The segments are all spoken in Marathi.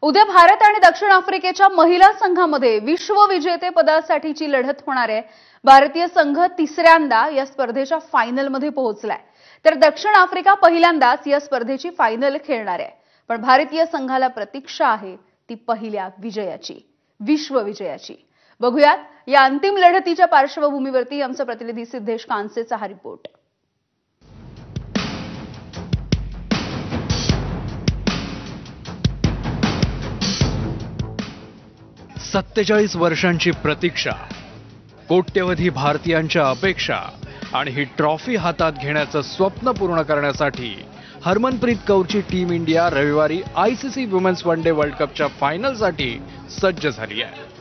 उद्या भारत आणि दक्षिण आफ्रिकेच्या महिला संघामध्ये विश्वविजेते पदासाठीची लढत होणार आहे। भारतीय संघ तिसऱ्यांदा या स्पर्धेच्या फायनलमध्ये पोहोचलाय, तर दक्षिण आफ्रिका पहिल्यांदाच या स्पर्धेची फायनल खेळणार आहे। पण भारतीय संघाला प्रतीक्षा आहे ती पहिल्या विजयाची, विश्वविजयाची। बघूयात या अंतिम लढतीच्या पार्श्वभूमीवरती आमचा प्रतिनिधी सिद्धेश कांसेचा हा रिपोर्ट। 47 वर्षांची प्रतीक्षा, कोट्यवधी भारतीयांच्या अपेक्षा आणि ही ट्रॉफी हातात घेण्याचं स्वप्न पूर्ण करण्यासाठी हरमनप्रीत कौरची टीम इंडिया रविवारी ICC women's one day world कपच्या फायनलसाठी सज्ज झाली आहे।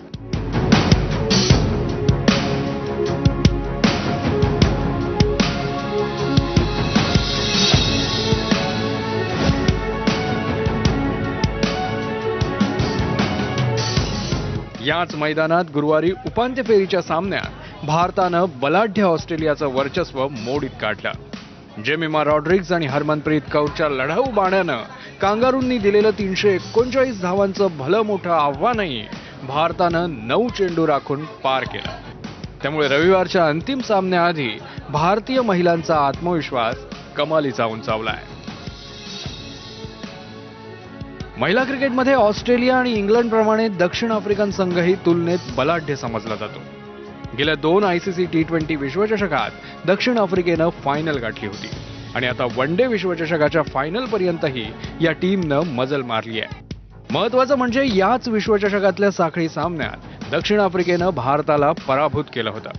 याच मैदानात गुरुवारी उपांत्य फेरीच्या सामन्यात भारतानं बलाढ्य ऑस्ट्रेलियाचं वर्चस्व मोडीत काढलं। जेमिमा रॉड्रिग्ज आणि हरमनप्रीत कौरच्या लढाऊ बाण्यानं कांगारूंनी दिलेलं 339 धावांचं भलं मोठं आव्हानही भारतानं 9 चेंडू राखून पार केलं। त्यामुळे रविवारच्या अंतिम सामन्याआधी भारतीय महिलांचा आत्मविश्वास कमालीचा उंचावलाय। महिला क्रिकेटमध्ये ऑस्ट्रेलिया आणि इंग्लंडप्रमाणे दक्षिण आफ्रिकन संघही तुलनेत बलाढ्य समजला जातो। गेल्या 2 आयसीसी टी20 विश्वचषकात दक्षिण आफ्रिकेनं फायनल गाठली होती आणि आता वन डे विश्वचषकाच्या फायनलपर्यंतही या टीमनं मजल मारली आहे। महत्त्वाचं म्हणजे याच विश्वचषकातल्या साखळी सामन्यात दक्षिण आफ्रिकेनं भारताला पराभूत केलं होतं।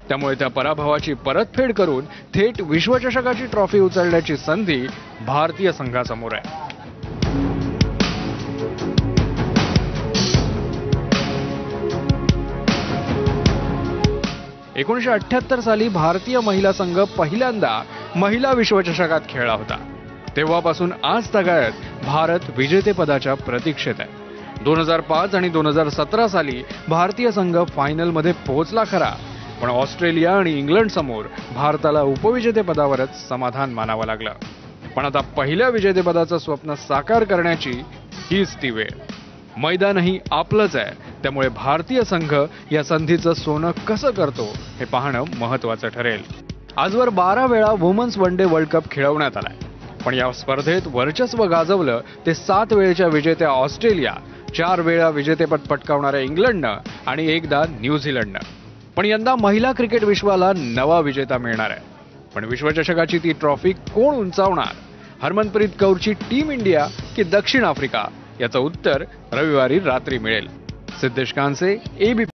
त्यामुळे त्या पराभवाची परतफेड करून थेट विश्वचषकाची ट्रॉफी उचलण्याची संधी भारतीय संघासमोर आहे। 1978 साली भारतीय महिला संघ पहिल्यांदा महिला विश्वचषकात खेळला होता। तेव्हापासून आज तागायत भारत विजेतेपदाच्या प्रतीक्षेत आहे। 2005 आणि 2017 साली भारतीय संघ फायनलमध्ये पोहोचला खरा, पण ऑस्ट्रेलिया आणि इंग्लंड समोर भारताला उपविजेतेपदावरच समाधान मानावं लागलं। पण आता पहिल्या विजेतेपदाचं स्वप्न साकार करण्याची हीच ती वेळ। मैदानही आपलंच आहे, त्यामुळे भारतीय संघ या संधीचं सोनं कसं करतो हे पाहणं महत्त्वाचं ठरेल। आजवर 12 वेळा women's one day world cup खेळवण्यात आलाय, पण या स्पर्धेत वर्चस्व गाजवलं ते 7 वेळच्या विजेत्या ऑस्ट्रेलिया, 4 वेळा विजेतेपद पटकावणाऱ्या इंग्लंडनं आणि एकदा न्यूझीलंडनं। पण यंदा महिला क्रिकेट विश्वाला नवा विजेता मिळणार आहे। पण विश्वचषकाची ती ट्रॉफी कोण उंचावणार? हरमनप्रीत कौरची टीम इंडिया की दक्षिण आफ्रिका? याचं उत्तर रविवारी रात्री मिळेल। सिद्धेश कांसे, एबीपी।